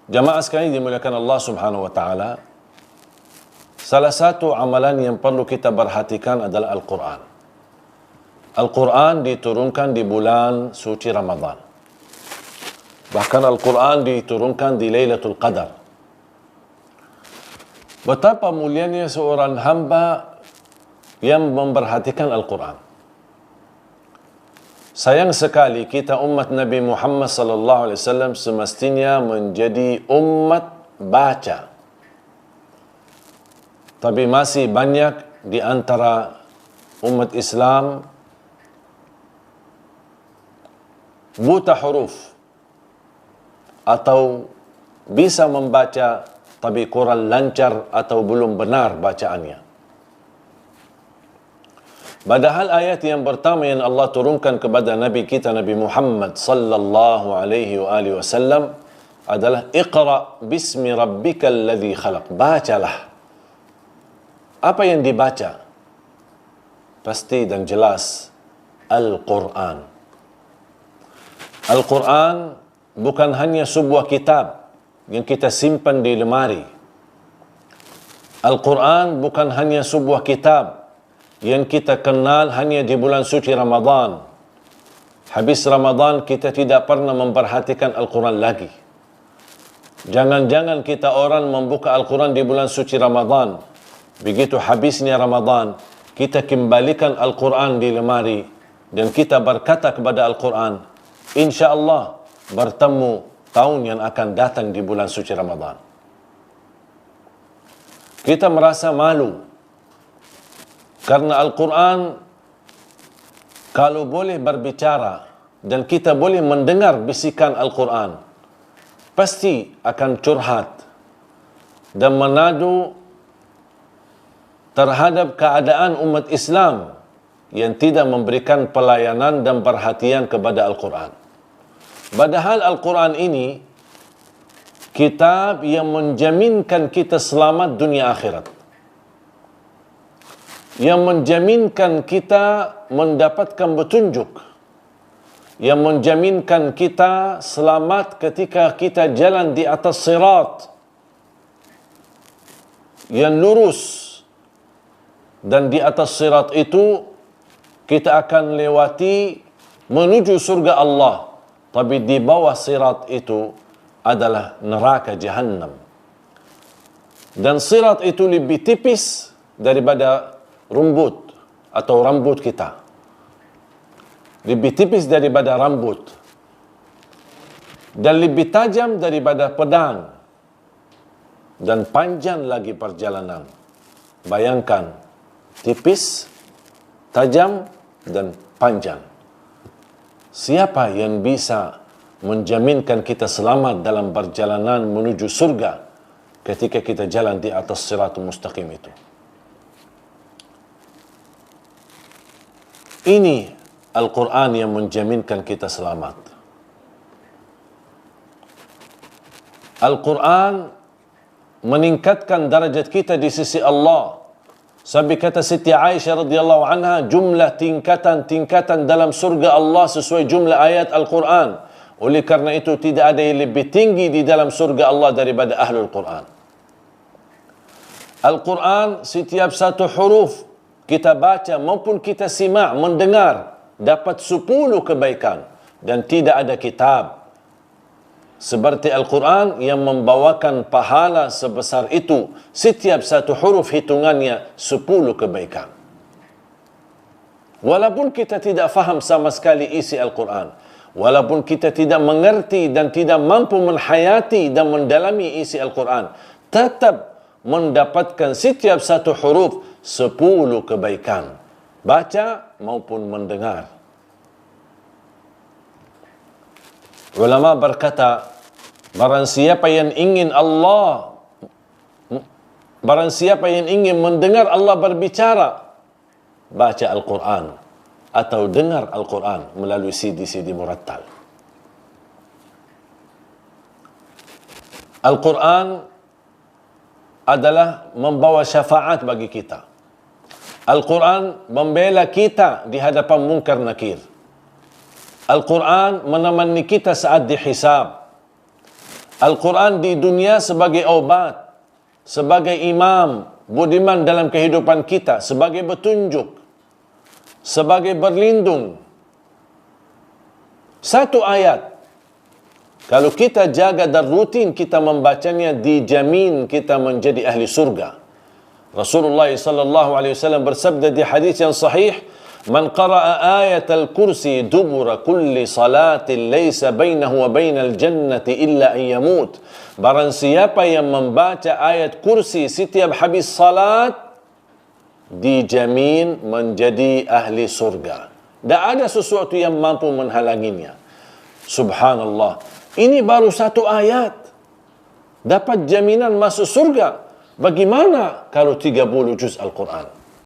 Jamaah sekalian dimuliakan Allah Subhanahu wa taala, salah satu amalan yang perlu kita perhatikan adalah Al-Quran. Al-Quran diturunkan di bulan suci Ramadan. Bahkan Al-Quran diturunkan di Lailatul Qadar. Betapa mulianya seorang hamba yang memperhatikan Al-Quran. Sayang sekali kita umat Nabi Muhammad sallallahu alaihi wasallam semestinya menjadi umat baca. Tapi masih banyak di antara umat Islam buta huruf atau bisa membaca tapi kurang lancar atau belum benar bacaannya. Padahal ayat yang pertama yang Allah turunkan kepada Nabi kita Nabi Muhammad sallallahu alaihi wasallam adalah Iqra bismi rabbikal ladzi khalaq. Bacalah. Apa yang dibaca? Pasti dan jelas Al-Quran. Al-Quran bukan hanya sebuah kitab yang kita simpan di lemari. Al-Quran bukan hanya sebuah kitab yang kita kenal hanya di bulan suci Ramadan. Habis Ramadan kita tidak pernah memperhatikan Al-Quran lagi. Jangan-jangan kita orang membuka Al-Quran di bulan suci Ramadan. Begitu habisnya Ramadan, kita kembalikan Al-Quran di lemari dan kita berkata kepada Al-Quran, InsyaAllah bertemu tahun yang akan datang di bulan suci Ramadan. Kita merasa malu karena Al-Quran kalau boleh berbicara dan kita boleh mendengar bisikan Al-Quran, pasti akan curhat dan menadu terhadap keadaan umat Islam yang tidak memberikan pelayanan dan perhatian kepada Al-Quran. Padahal Al-Quran ini kitab yang menjaminkan kita selamat dunia akhirat, yang menjaminkan kita mendapatkan petunjuk, yang menjaminkan kita selamat ketika kita jalan di atas sirat yang lurus. Dan di atas sirat itu kita akan lewati menuju surga Allah. Tapi di bawah sirat itu adalah neraka Jahannam. Dan sirat itu lebih tipis daripada rumput atau rambut kita. Lebih tipis daripada rambut. Dan lebih tajam daripada pedang. Dan panjang lagi perjalanan. Bayangkan, tipis, tajam, dan panjang. Siapa yang bisa menjaminkan kita selamat dalam perjalanan menuju surga ketika kita jalan di atas siratul mustaqim itu? Ini Al-Quran yang menjaminkan kita selamat. Al-Quran meningkatkan darajat kita di sisi Allah. Sampai kata Siti Aisyah radhiyallahu anha, jumlah tingkatan dalam surga Allah sesuai jumlah ayat Al-Quran. Oleh karena itu tidak ada yang lebih tinggi di dalam surga Allah daripada Ahlul Quran. Al-Quran setiap satu huruf kita baca maupun kita simak, mendengar, dapat 10 kebaikan. Dan tidak ada kitab seperti Al-Quran yang membawakan pahala sebesar itu. Setiap satu huruf hitungannya 10 kebaikan. Walaupun kita tidak faham sama sekali isi Al-Quran, walaupun kita tidak mengerti dan tidak mampu menghayati dan mendalami isi Al-Quran, tetap mendapatkan setiap satu huruf 10 kebaikan, baca maupun mendengar. Ulama berkata, barang siapa yang ingin mendengar Allah berbicara, baca Al-Quran atau dengar Al-Quran melalui CD-CD murattal. Al-Quran adalah membawa syafaat bagi kita. Al-Quran membela kita di hadapan munkar nakir. Al-Quran menemani kita saat dihisab. Al-Quran di dunia sebagai obat, sebagai imam, budiman dalam kehidupan kita, sebagai petunjuk, sebagai berlindung. Satu ayat, kalau kita jaga dan rutin kita membacanya, dijamin kita menjadi ahli surga. Rasulullah sallallahu alaihi wasallam bersabda di hadis yang sahih, "Man qara'a ayat al-kursi dubura kulli salatin laysa bainahu wa bainal jannati illa an yamut." Barang siapa yang membaca ayat kursi setiap habis salat, dijamin menjadi ahli surga. Tak ada sesuatu yang mampu menghalanginya. Subhanallah. Ini baru satu ayat. Dapat jaminan masuk surga. Bagaimana kalau 30 juz Al-Quran?